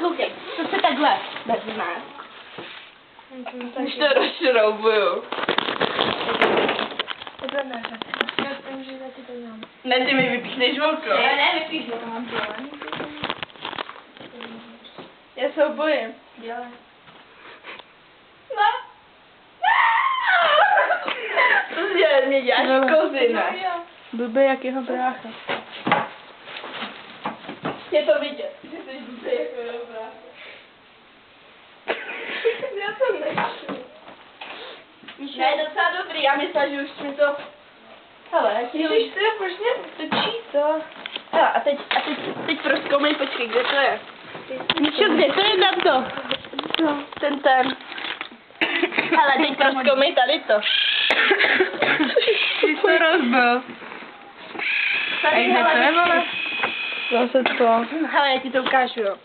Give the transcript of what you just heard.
koukej, to se takhle vezme. Už to rozšroubuju. Takhle ne, já vím, že ty to mám. Ne, ty mi vypíchneš oko. Ne, vypíš, to mám dělat. Já se ho bojím. Dělej. No. To je, mě děláš kozy, ne? Blbý jak jeho brácha. Je to vidět, že jsi blbý jako jeho brácha. Já to nechci. Ne, je docela dobrý, já myslím, že už mi to... Hele, já ti... Ježiš, ty, proč mě točí to? Hele, a teď prozkoumej, počkej, kde to je? Míšo, kde to je na to? Ten. Hele, teď prozkoumej tady to. Ty to rozbil. Tady, hele, Zase to. hele, já ti to ukážu, jo.